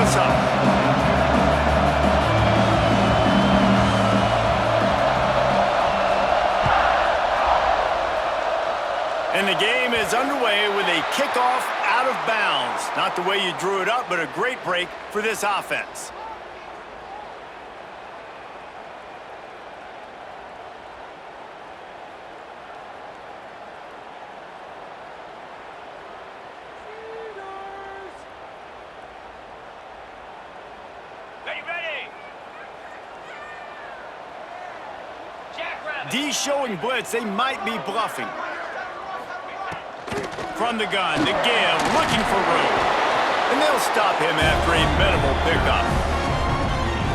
us up. And the game is underway with a kickoff out of bounds. Not the way you drew it up, but a great break for this offense. D showing blitz. They might be bluffing. From the gun, the give, looking for room. And they'll stop him after a minimal pickup.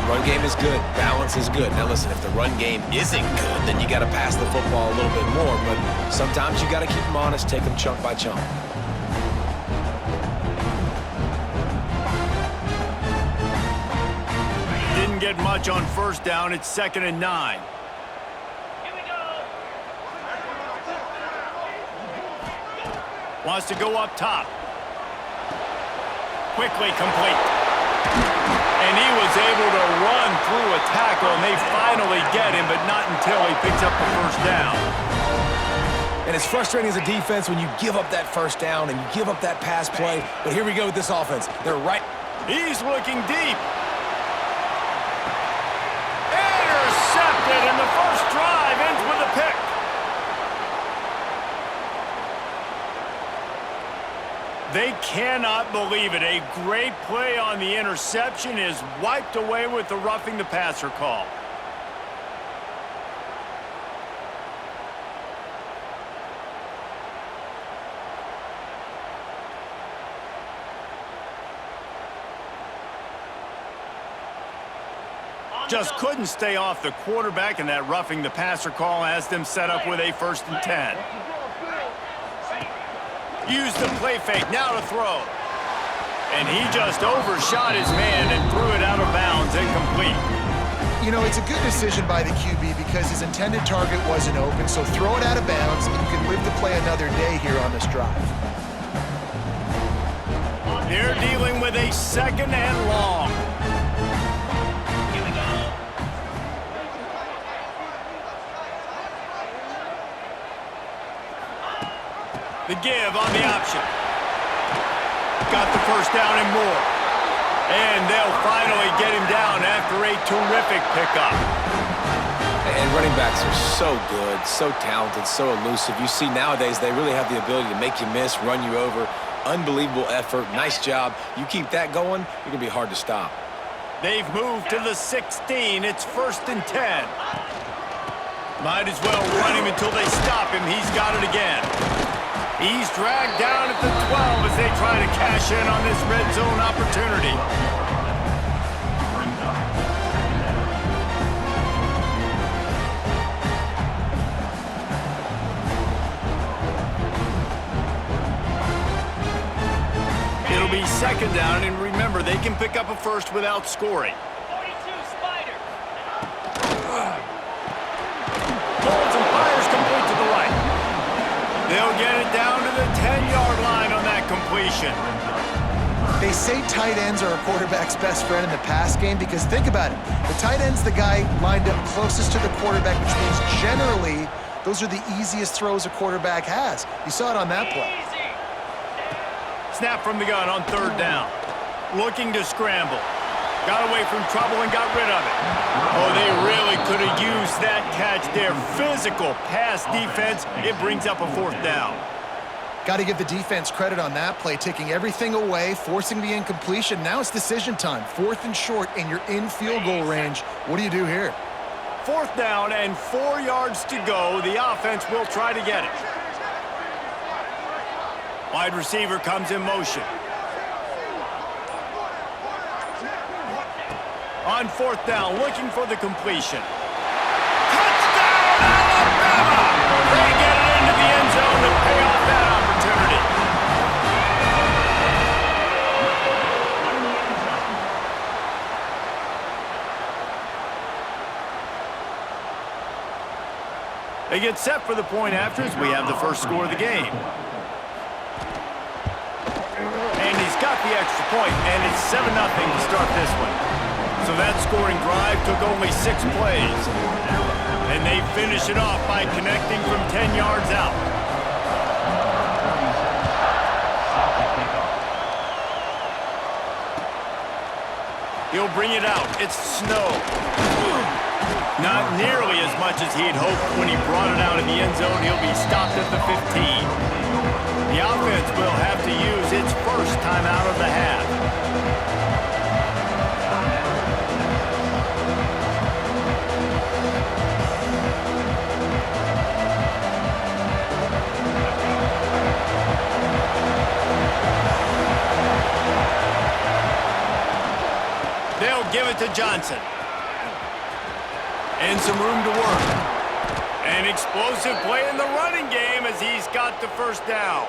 Run game is good. Balance is good. Now listen, if the run game isn't good, then you got to pass the football a little bit more. But sometimes you got to keep them honest, take them chunk by chunk. Didn't get much on first down. It's 2nd and 9. Wants to go up top. Quickly complete. And he was able to run through a tackle, and they finally get him, but not until he picks up the first down. And it's frustrating as a defense when you give up that first down and you give up that pass play. But here we go with this offense. They're right. He's looking deep. Intercepted, and the first drive ends with a pick. They cannot believe it. A great play on the interception is wiped away with the roughing the passer call. Just couldn't stay off the quarterback, and that roughing the passer call has them set up with a 1st and 10. Use the play fake, now to throw. And he just overshot his man and threw it out of bounds, incomplete. You know, it's a good decision by the QB because his intended target wasn't open, so throw it out of bounds, and you can live to play another day here on this drive. They're dealing with a 2nd and long. The give on the option. Got the first down and more. And they'll finally get him down after a terrific pickup. And running backs are so good, so talented, so elusive. You see nowadays they really have the ability to make you miss, run you over. Unbelievable effort. Nice job. You keep that going, you're going to be hard to stop. They've moved to the 16. It's 1st and 10. Might as well run him until they stop him. He's got it again. He's dragged down at the 12 as they try to cash in on this red zone opportunity. It'll be 2nd down, and remember, they can pick up a first without scoring. 42, Spider. Holds and fires complete to the right. They'll get it down to the 10-yard line on that completion. They say tight ends are a quarterback's best friend in the pass game because think about it. The tight end's the guy lined up closest to the quarterback, which means generally those are the easiest throws a quarterback has. You saw it on that play. Snap from the gun on 3rd down. Looking to scramble. Got away from trouble and got rid of it. Oh, they really could have used that catch there. Physical pass defense. It brings up a 4th down. Got to give the defense credit on that play, taking everything away, forcing the incompletion. Now it's decision time. 4th and short, and you're in field goal range. What do you do here? 4th down and 4 yards to go. The offense will try to get it. Wide receiver comes in motion. On 4th down, looking for the completion. Touchdown, Alabama! They get it into the end zone to pay off that opportunity. They get set for the point after as we have the first score of the game. And he's got the extra point, and it's 7-0 to start this one. So that scoring drive took only 6 plays. And they finish it off by connecting from 10 yards out. He'll bring it out. It's Snow. Not nearly as much as he'd hoped when he brought it out in the end zone. He'll be stopped at the 15. The offense will have to use its first timeout of the half. They'll give it to Johnson. And some room to work. An explosive play in the running game as he's got the first down.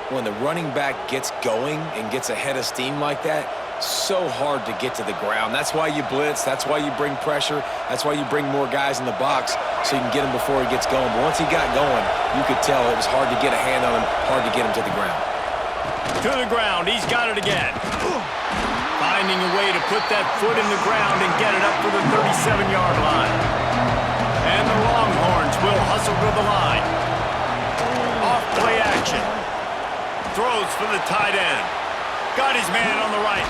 When the running back gets going and gets ahead of steam like that, so hard to get to the ground. That's why you blitz. That's why you bring pressure. That's why you bring more guys in the box so you can get him before he gets going. But once he got going, you could tell it was hard to get a hand on him, hard to get him to the ground. To the ground. He's got it again. Finding a way to put that foot in the ground and get it up to the 37-yard line. And the Longhorns will hustle to the line. Off play action. Throws for the tight end. Got his man on the right.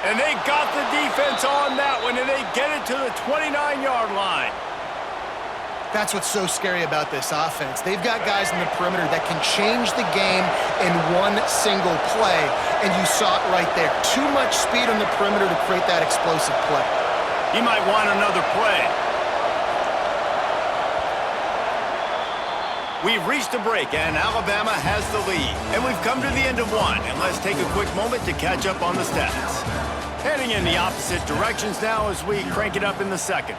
And they got the defense on that one, and they get it to the 29-yard line. That's what's so scary about this offense. They've got guys in the perimeter that can change the game in one single play, and you saw it right there. Too much speed on the perimeter to create that explosive play. He might want another play. We've reached a break, and Alabama has the lead. And we've come to the end of one, and let's take a quick moment to catch up on the stats. Heading in the opposite directions now as we crank it up in the second.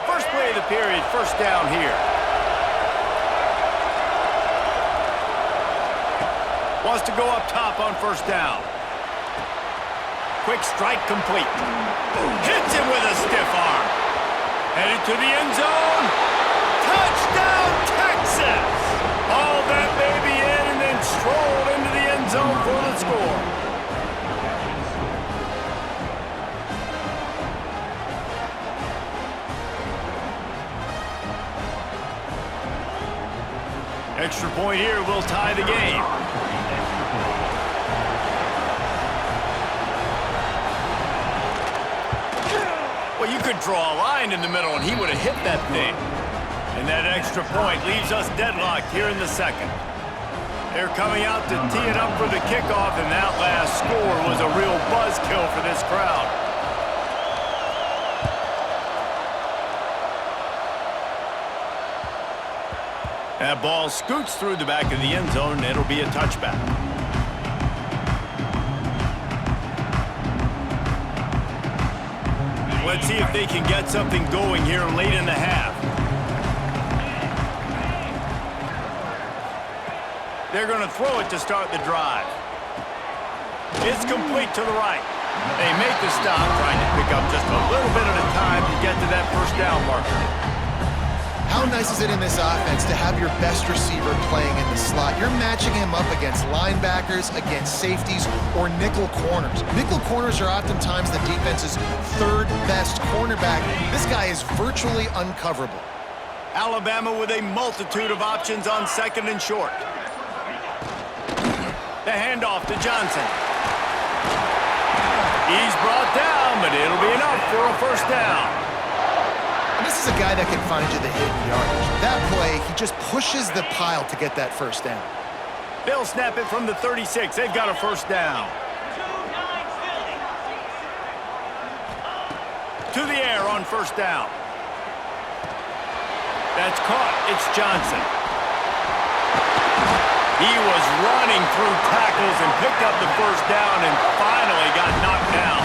First play of the period, first down here. Wants to go up top on first down. Quick strike complete. Hits him with a stiff arm. Headed to the end zone. Touchdown, Texas! All that baby in and then strolled into the end zone for the score. Extra point here will tie the game. Well, you could draw a line in the middle and he would have hit that thing. And that extra point leaves us deadlocked here in the second. They're coming out to tee it up for the kickoff, and that last score was a real buzzkill for this crowd. That ball scoots through the back of the end zone, and it'll be a touchback. Let's see if they can get something going here late in the half. They're going to throw it to start the drive. It's complete to the right. They make the stop, trying to pick up just a little bit at a time to get to that first down marker. How nice is it in this offense to have your best receiver playing in the slot? You're matching him up against linebackers, against safeties, or nickel corners. Nickel corners are oftentimes the defense's third best cornerback. This guy is virtually uncoverable. Alabama with a multitude of options on second and short. The handoff to Johnson. He's brought down, but it'll be enough for a first down. And this is a guy that can find you the hidden yardage. That play, he just pushes the pile to get that first down. They'll snap it from the 36. They've got a first down. To the air on first down. That's caught. It's Johnson. He was running through tackles and picked up the first down and finally got knocked down.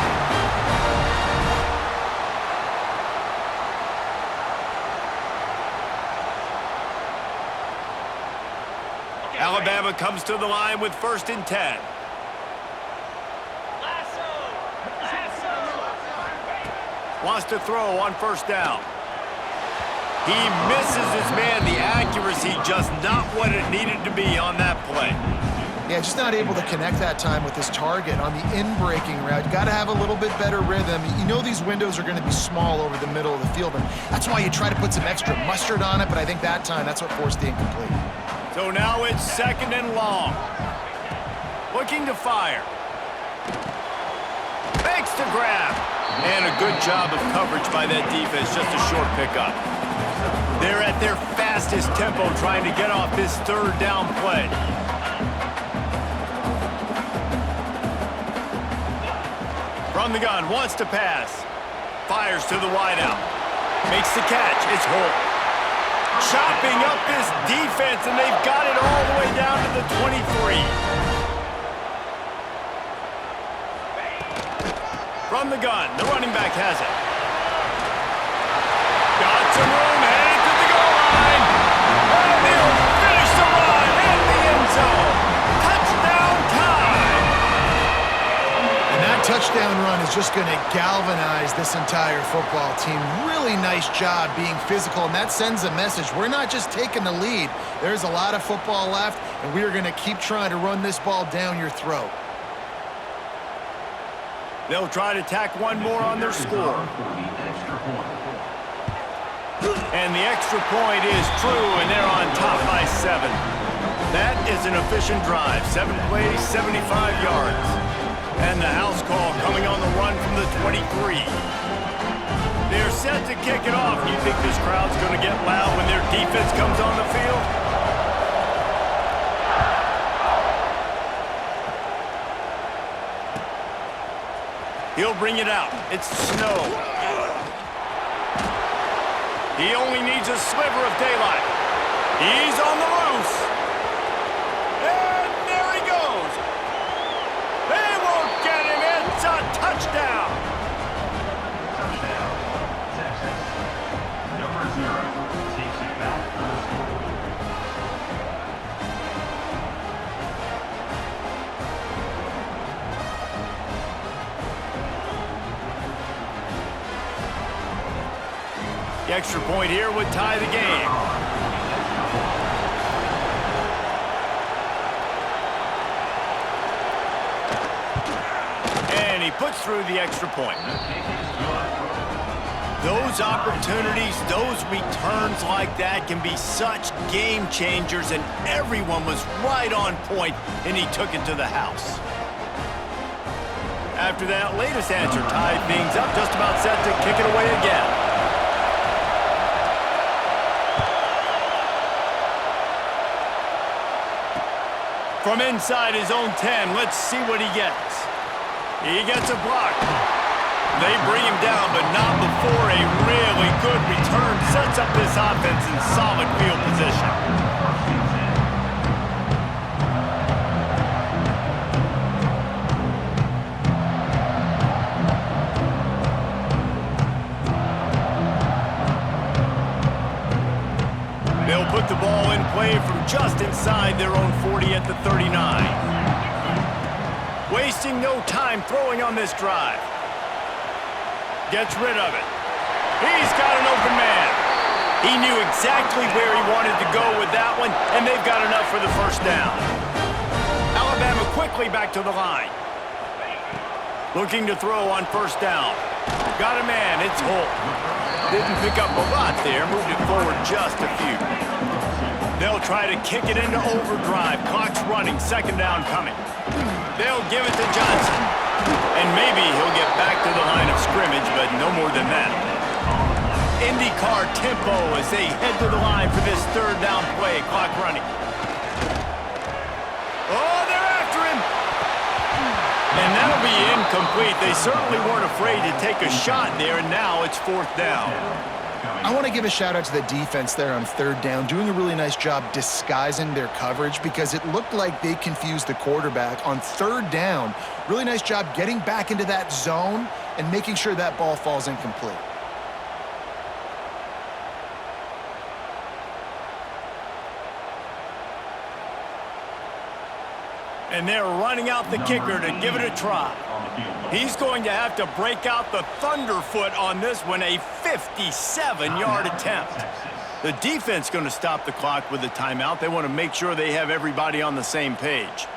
Alabama comes to the line with 1st and 10. Wants to throw on first down. He misses his man. The accuracy just not what it needed to be on that play. Yeah, just not able to connect that time with his target on the in-breaking route. You got to have a little bit better rhythm. You know these windows are going to be small over the middle of the field, and that's why you try to put some extra mustard on it, but I think that time that's what forced the incomplete. So now it's 2nd and long. Looking to fire. Makes the grab. And a good job of coverage by that defense, just a short pickup. They're at their fastest tempo trying to get off this 3rd down play. From the gun, wants to pass. Fires to the wideout. Makes the catch. It's Holt. Chopping up this defense, and they've got it all the way down to the 23. From the gun, the running back has it. Got some room, headed to the goal line. And they'll finish the run in the end zone. Touchdown time. And that touchdown run is just going to galvanize this entire football team. Really nice job being physical, and that sends a message. We're not just taking the lead. There's a lot of football left, and we are going to keep trying to run this ball down your throat. They'll try to tack one more on their score. And the extra point is true, and they're on top by 7. That is an efficient drive. 7 plays, 75 yards. And the house call coming on the run from the 23. They're set to kick it off. You think this crowd's going to get loud when their defense comes on the field? He'll bring it out. It's Snow. He only needs a sliver of daylight. He's on the loose. And there he goes. They won't get him. It's a touchdown. Texas. Number 0 takes it back first. The extra point here would tie the game. And he puts through the extra point. Those opportunities, those returns like that can be such game changers, and everyone was right on point, and he took it to the house. After that latest answer tied things up, just about set to kick it away again. From inside his own 10, let's see what he gets. He gets a block. They bring him down, but not before a really good return sets up this offense in solid field position. They'll put the ball in play from just inside their own 40 at the 39. Wasting no time throwing on this drive. Gets rid of it. He's got an open man. He knew exactly where he wanted to go with that one, and they've got enough for the first down. Alabama quickly back to the line. Looking to throw on first down. Got a man, it's Holt. Didn't pick up a lot there, moved it forward just a few. They'll try to kick it into overdrive. Clock's running, 2nd down coming. They'll give it to Johnson. And maybe he'll get back to the line of scrimmage, but no more than that. IndyCar tempo as they head to the line for this 3rd down play. Clock running. Oh, they're after him! And that'll be incomplete. They certainly weren't afraid to take a shot there, and now it's 4th down. I want to give a shout out to the defense there on 3rd down, doing a really nice job disguising their coverage because it looked like they confused the quarterback on 3rd down. Really nice job getting back into that zone and making sure that ball falls incomplete. And they're running out the kicker to give it a try. He's going to have to break out the thunderfoot on this one, a 57-yard attempt. The defense going to stop the clock with a timeout. They want to make sure they have everybody on the same page.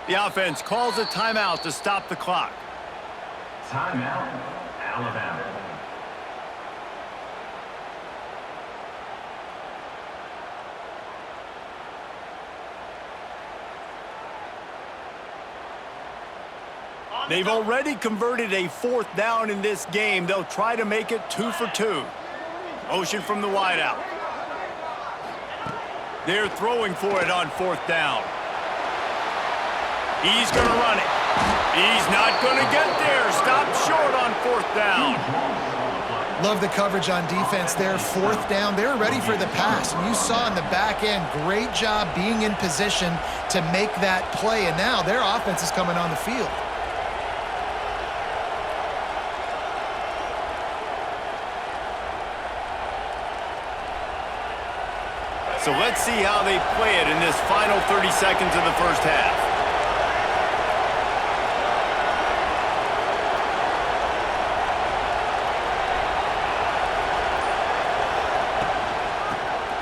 The offense calls a timeout to stop the clock. Timeout, Alabama. They've already converted a 4th down in this game. They'll try to make it 2 for 2. Motion from the wideout. They're throwing for it on 4th down. He's going to run it. He's not going to get there. Stop short on 4th down. Love the coverage on defense there. 4th down. They were ready for the pass. And you saw in the back end, great job being in position to make that play. And now their offense is coming on the field. So let's see how they play it in this final 30 seconds of the first half.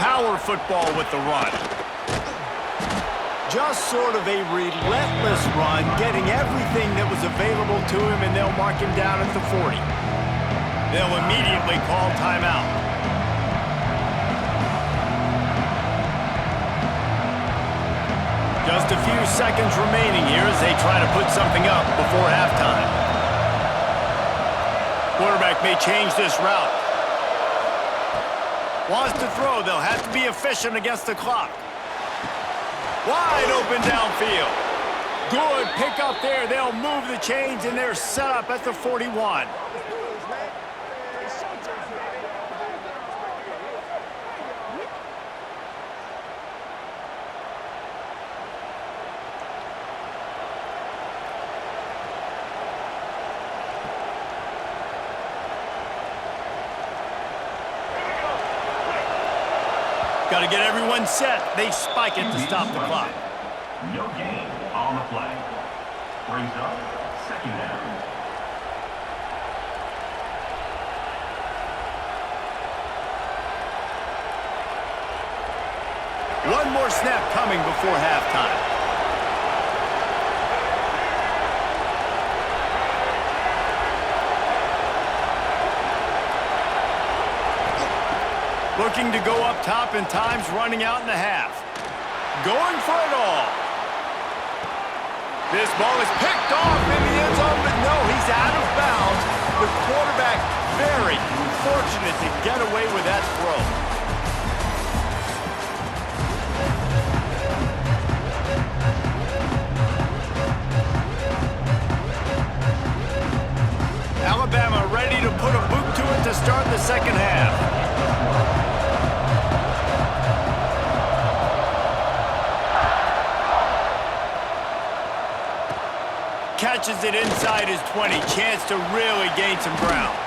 Power football with the run. Just sort of a relentless run, getting everything that was available to him, and they'll mark him down at the 40. They'll immediately call timeout. Just a few seconds remaining here as they try to put something up before halftime. Quarterback may change this route. Wants to throw. They'll have to be efficient against the clock. Wide open downfield. Good pick up there. They'll move the chains, and they're set up at the 41. Got to get everyone set. They spike it to stop the clock. No gain on the play. Brings up 2nd down. One more snap coming before halftime. Looking to go up top, and time's running out in the half. Going for it all. This ball is picked off in the end zone, but no, he's out of bounds. The quarterback very fortunate to get away with that throw. Alabama ready to put a boot to it to start the second half. Catches it inside his 20. Chance to really gain some ground.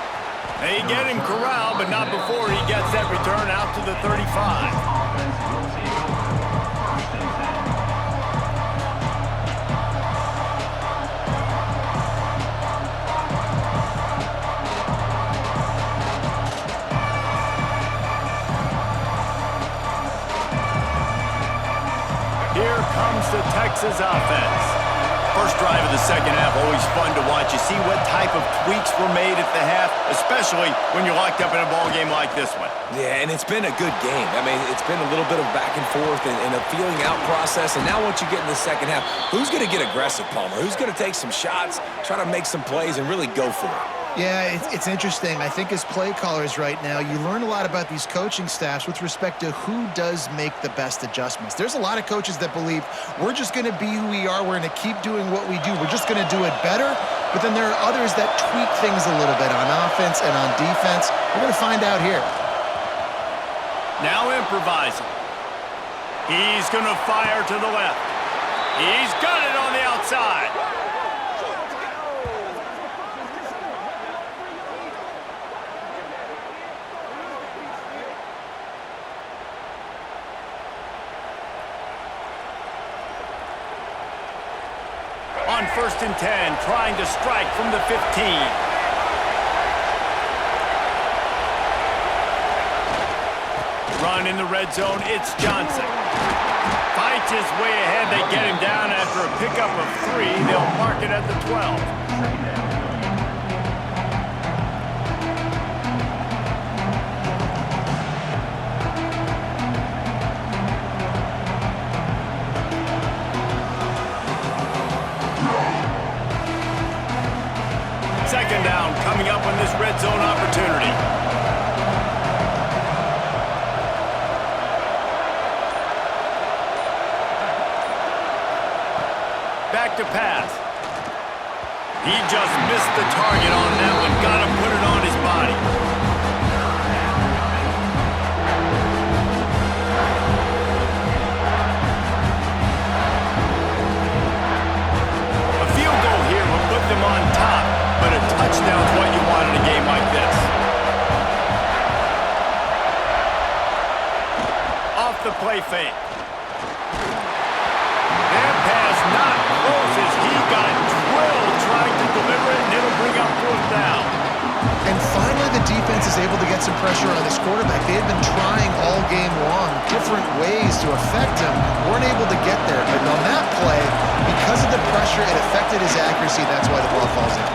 They get him corralled, but not before he gets that return out to the 35. Here comes the Texas offense. First drive of the second half, always fun to watch. You see what type of tweaks were made at the half, especially when you're locked up in a ball game like this one. Yeah, and it's been a good game. I mean, it's been a little bit of back and forth and a feeling out process. And now once you get in the second half, who's going to get aggressive, Palmer? Who's going to take some shots, try to make some plays, and really go for it? Yeah, it's interesting. I think as play callers right now, you learn a lot about these coaching staffs with respect to who does make the best adjustments. There's a lot of coaches that believe we're just going to be who we are. We're going to keep doing what we do. We're just going to do it better. But then there are others that tweak things a little bit on offense and on defense. We're going to find out here. Now improvising. He's going to fire to the left. He's got it on outside. On 1st and 10, trying to strike from the 15. Run in the red zone, it's Johnson. Fights his way ahead, they get him down after a pickup of 3. They'll mark it at the 12. Second down coming up on this red zone opportunity. Back to pass. He just missed the target on that one. Got to put it on his body. A field goal here will put them on top, but a touchdown's what you want in a game like this. Off the play fake. That pass not close as he got drilled trying to deliver it, and it'll bring up 4th down. And finally, the defense is able to get some pressure on this quarterback. They had been trying all game long, different ways to affect him. Weren't able to get there. But on that play, because of the pressure, it affected his accuracy. That's why the ball falls in.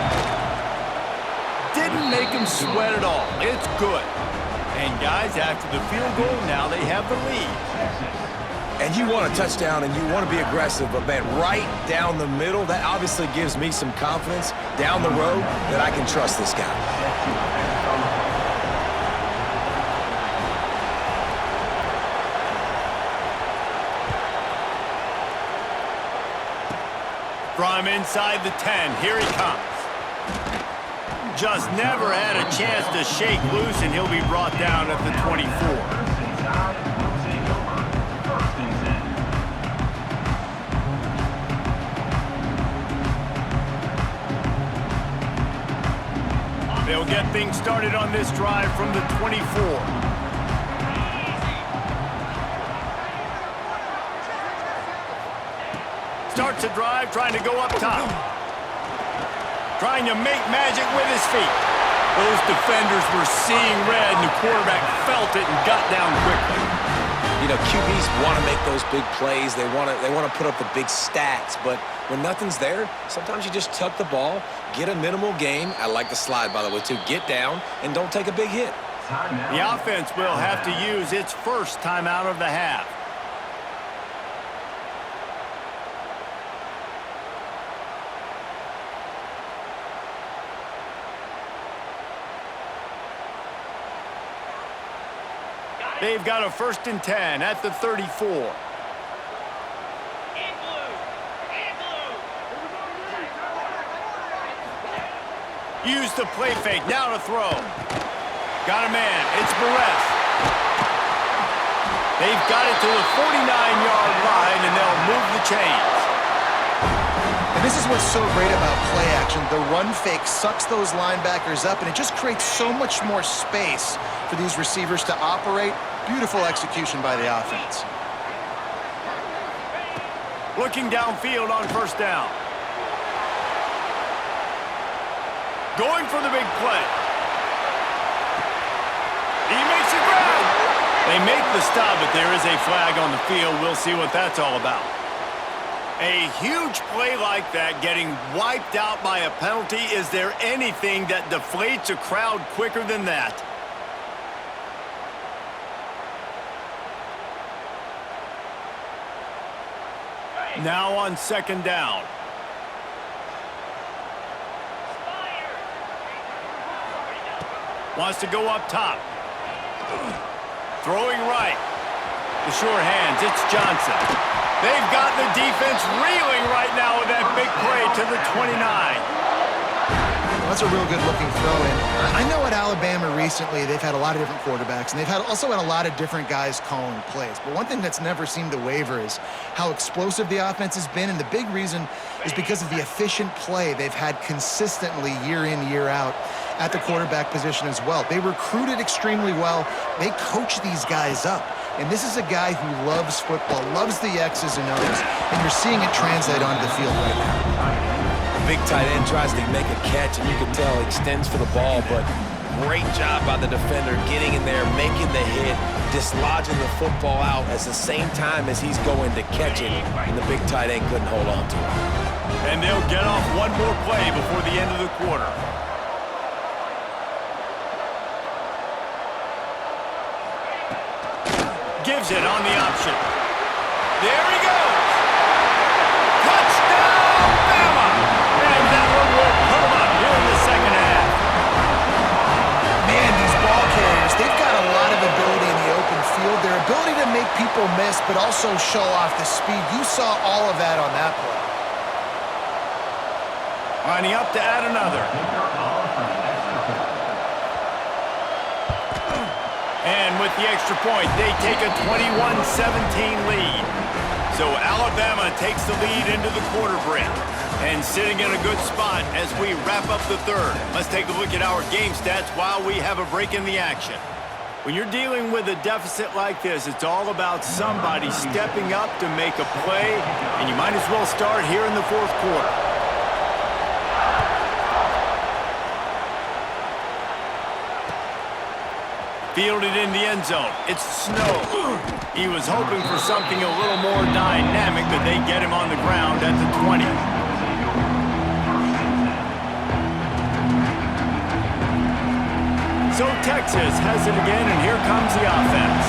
Didn't make him sweat at all. It's good. And guys, after the field goal, now they have the lead. And you want a touchdown and you want to be aggressive, but man, right down the middle, that obviously gives me some confidence down the road that I can trust this guy. From inside the 10, here he comes. Just never had a chance to shake loose, and he'll be brought down at the 24. They'll get things started on this drive from the 24. Starts a drive, trying to go up top. Trying to make magic with his feet. Those defenders were seeing red, and the quarterback felt it and got down quickly. You know, QBs want to make those big plays. They want to put up the big stats, but when nothing's there, sometimes you just tuck the ball, get a minimal gain. I like the slide, by the way, too. Get down and don't take a big hit. The offense will have to use its first timeout of the half. They've got a 1st and 10 at the 34. Use the play fake, now to throw. Got a man, it's Barres. They've got it to the 49-yard line, and they'll move the chains. And this is what's so great about play action. The run fake sucks those linebackers up, and it just creates so much more space for these receivers to operate. Beautiful execution by the offense. Looking downfield on 1st down. Going for the big play. He makes a grab. They make the stop, but there is a flag on the field. We'll see what that's all about. A huge play like that getting wiped out by a penalty. Is there anything that deflates a crowd quicker than that? Now on 2nd down. Wants to go up top. Throwing right. The sure hands, it's Johnson. They've got the defense reeling right now with that big play to the 29. Well, that's a real good-looking throw-in. I know at Alabama recently they've had a lot of different quarterbacks, and they've also had a lot of different guys calling plays. But one thing that's never seemed to waver is how explosive the offense has been, and the big reason is because of the efficient play they've had consistently year in, year out at the quarterback position as well. They recruited extremely well. They coach these guys up. And this is a guy who loves football, loves the X's and O's, and you're seeing it translate onto the field right now. Big tight end tries to make a catch, and you can tell he extends for the ball, but great job by the defender getting in there, making the hit, dislodging the football out at the same time as he's going to catch it, and the big tight end couldn't hold on to it. And they'll get off one more play before the end of the quarter. Gives it on the option. There he goes. Touchdown, Bama! And that one will put him up here in the second half. Man, these ball carriers, they've got a lot of ability in the open field. Their ability to make people miss, but also show off the speed. You saw all of that on that play. Lining up to add another. And with the extra point, they take a 21-17 lead. So Alabama takes the lead into the quarter break and sitting in a good spot as we wrap up the third. Let's take a look at our game stats while we have a break in the action. When you're dealing with a deficit like this, it's all about somebody stepping up to make a play, and you might as well start here in the fourth quarter. Fielded in the end zone. It's Snow. He was hoping for something a little more dynamic, but they get him on the ground at the 20. So Texas has it again, and here comes the offense.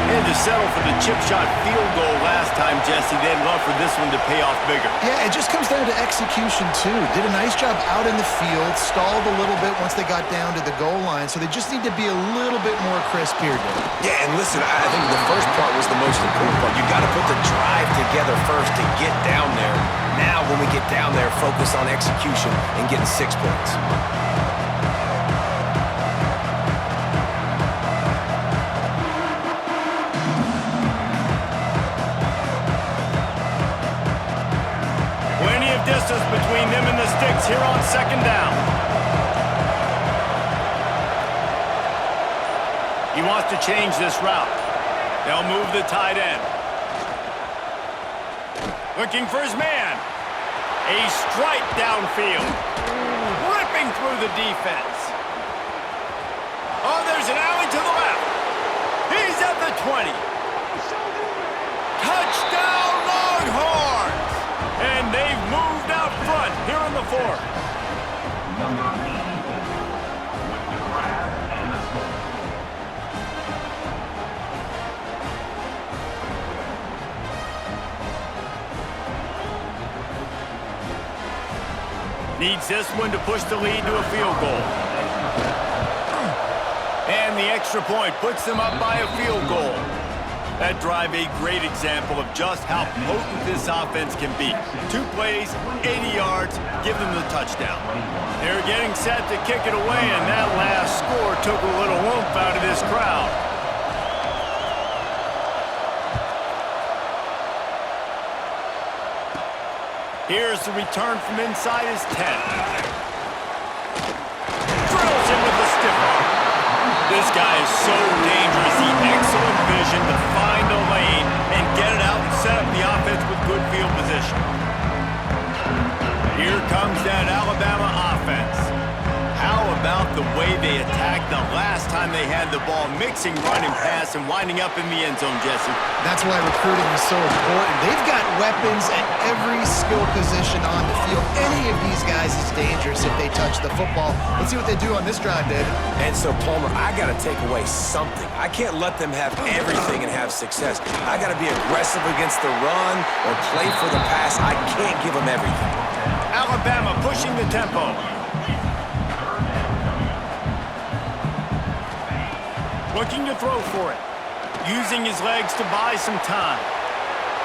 They had to settle for the chip shot field goal last time, Jesse. They'd love for this one to pay off bigger. Yeah, it just comes down to execution, too. Did a nice job out in the field, stalled a little bit once they got down to the goal line, so they just need to be a little bit more crisp here, Dave. Yeah, and listen, I think the first part was the most important part. You got to put the drive together first to get down there. Now, when we get down there, focus on execution and getting 6 points. Distance between them and the sticks here on second down. He wants to change this route. They'll move the tight end. Looking for his man. A strike downfield. Ripping through the defense. Oh, there's an alley to the left. He's at the 20. Touchdown, Longhorns! And they've moved out front here in the fourth. Number 84 with the grab and the score. Needs this one to push the lead to a field goal. And the extra point puts them up by a field goal. That drive a great example of just how potent this offense can be. 2 plays, 80 yards, give them the touchdown. They're getting set to kick it away, and that last score took a little oomph out of this crowd. Here's the return from inside his 10. Drills him with the stiff arm. This guy is so dangerous. He excellent vision to find a lane and get it out and set up the offense with good field position. Here comes that Alabama offense. How about the way they attacked the last time they had the ball, mixing run and pass and winding up in the end zone, Jesse? That's why recruiting is so important. They've got weapons at every skill position on the field. Any of these guys is dangerous if they touch the football. Let's see what they do on this drive, David. And so, Palmer, I got to take away something. I can't let them have everything and have success. I got to be aggressive against the run or play for the pass. I can't give them everything. Alabama pushing the tempo. Looking to throw for it. Using his legs to buy some time.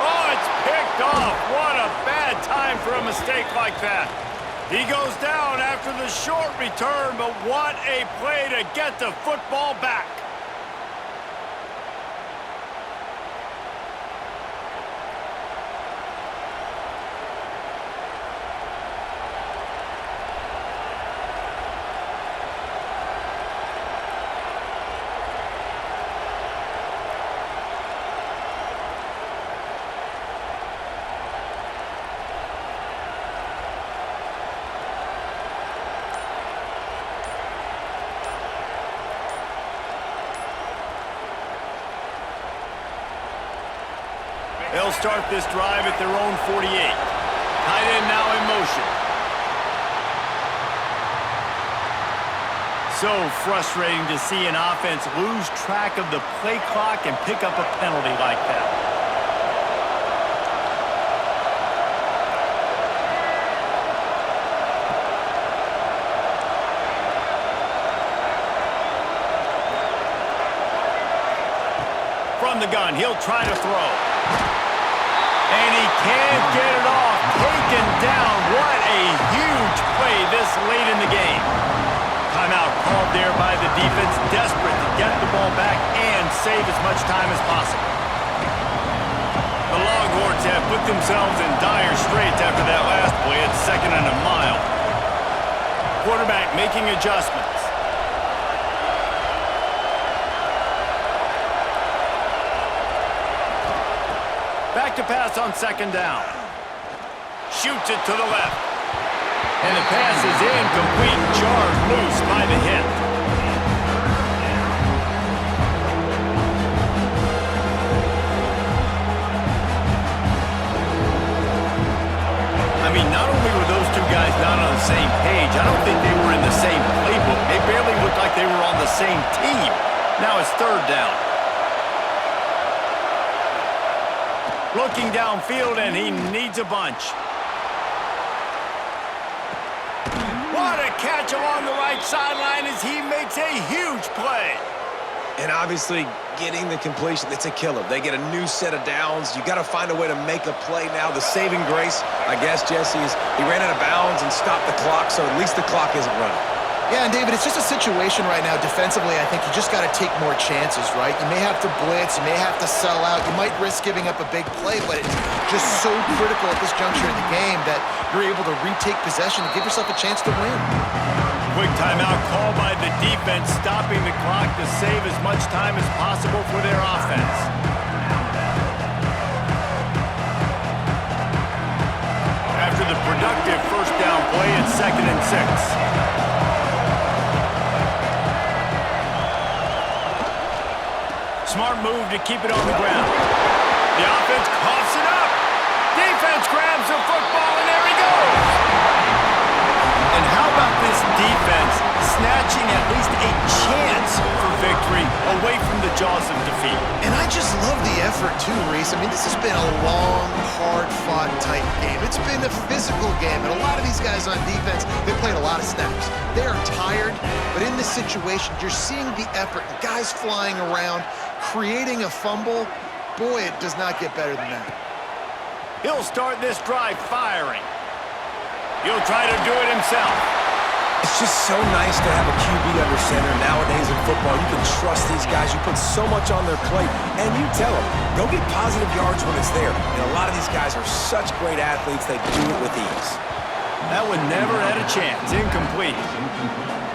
Oh, it's picked off. What a bad time for a mistake like that. He goes down after the short return, but what a play to get the football back. They'll start this drive at their own 48. Tight end now in motion. So frustrating to see an offense lose track of the play clock and pick up a penalty like that. From the gun, he'll try to throw. And he can't get it off. Taken down. What a huge play this late in the game. Timeout called there by the defense, desperate to get the ball back and save as much time as possible. The Longhorns have put themselves in dire straits after that last play at 2nd and a mile. Quarterback making adjustments. Back to pass on 2nd down. Shoots it to the left. And the pass is incomplete, jarred loose by the hit. I mean, not only were those two guys not on the same page, I don't think they were in the same playbook. They barely looked like they were on the same team. Now it's 3rd down. Looking downfield, and he needs a bunch. What a catch along the right sideline as he makes a huge play. And obviously, getting the completion, it's a killer. They get a new set of downs. You got to find a way to make a play now. The saving grace, I guess, Jesse, is he ran out of bounds and stopped the clock, so at least the clock isn't running. Yeah, and David, it's just a situation right now defensively. I think you just got to take more chances, right? You may have to blitz, you may have to sell out, you might risk giving up a big play, but it's just so critical at this juncture in the game that you're able to retake possession and give yourself a chance to win. Quick timeout call by the defense, stopping the clock to save as much time as possible for their offense. After the productive 1st down play, it's 2nd and 6. Smart move to keep it on the ground. The offense coughs it up. Defense grabs the football, and there he goes. And how about this defense snatching at least a chance for victory away from the jaws of defeat? And I just love the effort too, Reese. I mean, this has been a long, hard-fought type game. It's been a physical game, and a lot of these guys on defense, they played a lot of snaps. They are tired, but in this situation, you're seeing the effort. Guys flying around, creating a fumble. Boy, it does not get better than that. He'll start this drive firing. He'll try to do it himself. It's just so nice to have a QB under center nowadays in football. You can trust these guys. You put so much on their plate, and you tell them, go get positive yards when it's there. And a lot of these guys are such great athletes, they do it with ease. That one never had a chance. Incomplete.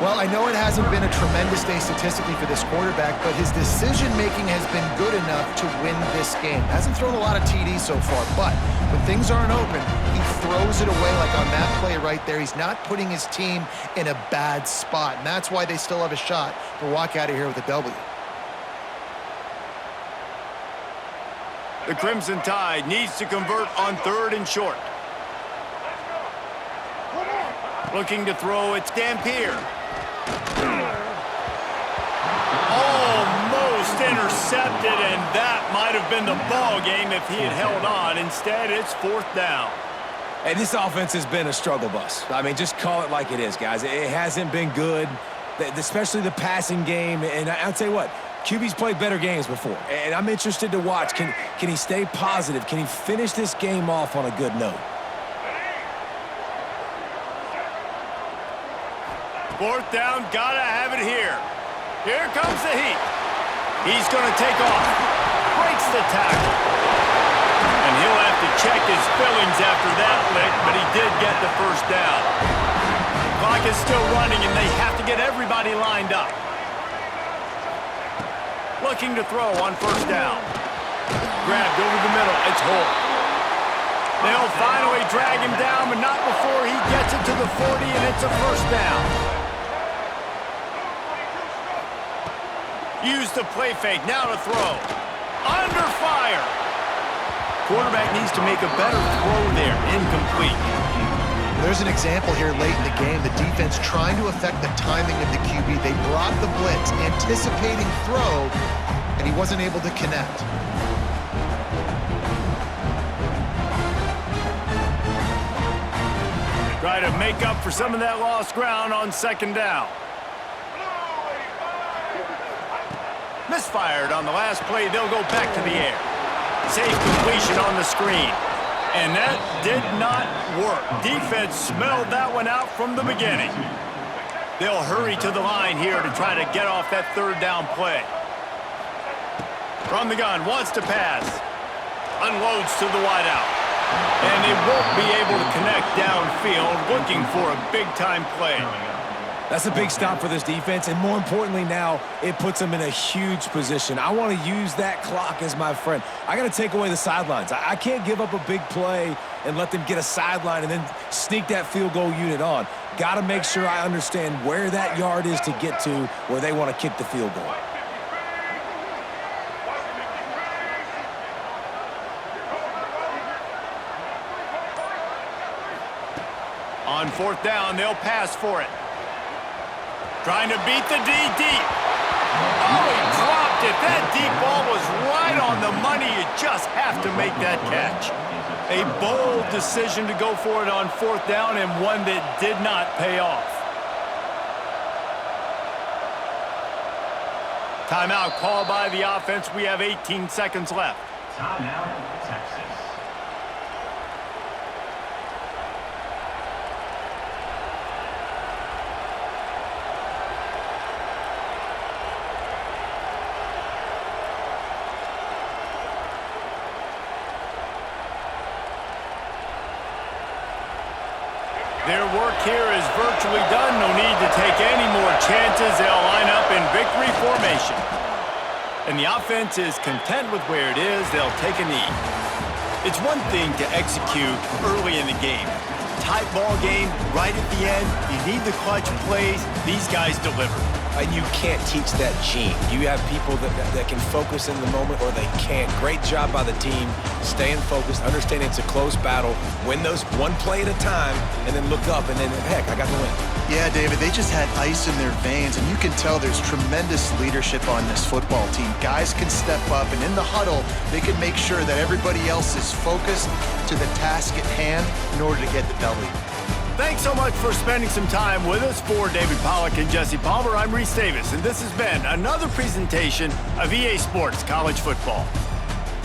Well, I know it hasn't been a tremendous day statistically for this quarterback, but his decision-making has been good enough to win this game. Hasn't thrown a lot of TDs so far, but when things aren't open, he throws it away like on that play right there. He's not putting his team in a bad spot, and that's why they still have a shot to walk out of here with a W. The Crimson Tide needs to convert on 3rd and short. Looking to throw, it's Dampier. Almost intercepted, and that might have been the ball game if he had held on. Instead, it's 4th down. Hey, this offense has been a struggle bus. I mean, just call it like it is, guys. It hasn't been good, especially the passing game. And I'll tell you what, QB's played better games before. And I'm interested to watch. Can he stay positive? Can he finish this game off on a good note? 4th down, gotta have it here. Here comes the heat. He's gonna take off. Breaks the tackle. And he'll have to check his fillings after that lick, but he did get the 1st down. Clock is still running, and they have to get everybody lined up. Looking to throw on 1st down. Grabbed over the middle. It's Holt. They'll finally drag him down, but not before he gets it to the 40, and it's a 1st down. Use the play fake. Now to throw. Under fire. Quarterback needs to make a better throw there. Incomplete. There's an example here late in the game. The defense trying to affect the timing of the QB. They brought the blitz, anticipating throw, and he wasn't able to connect. Try to make up for some of that lost ground on 2nd down. Misfired on the last play. They'll go back to the air. Safe completion on the screen. And that did not work. Defense smelled that one out from the beginning. They'll hurry to the line here to try to get off that 3rd down play. From the gun, wants to pass. Unloads to the wideout. And they won't be able to connect downfield, looking for a big-time play. That's a big stop for this defense, and more importantly now, it puts them in a huge position. I want to use that clock as my friend. I got to take away the sidelines. I can't give up a big play and let them get a sideline and then sneak that field goal unit on. Got to make sure I understand where that yard is to get to where they want to kick the field goal. On 4th down, they'll pass for it. Trying to beat the D deep. Oh, he dropped it. That deep ball was right on the money. You just have to make that catch. A bold decision to go for it on 4th down, and one that did not pay off. Timeout called by the offense. We have 18 seconds left. Timeout, Texas. Their work here is virtually done. No need to take any more chances. They'll line up in victory formation. And the offense is content with where it is. They'll take a knee. It's one thing to execute early in the game. Tight ball game, right at the end. You need the clutch plays. These guys deliver. And you can't teach that gene. You have people that can focus in the moment or they can't. Great job by the team, staying focused, understanding it's a close battle, win those one play at a time, and then look up, and then, heck, I got the win. Yeah, David, they just had ice in their veins, and you can tell there's tremendous leadership on this football team. Guys can step up, and in the huddle, they can make sure that everybody else is focused to the task at hand in order to get the W. Thanks so much for spending some time with us. For David Pollack and Jesse Palmer, I'm Reese Davis, and this has been another presentation of EA Sports College Football.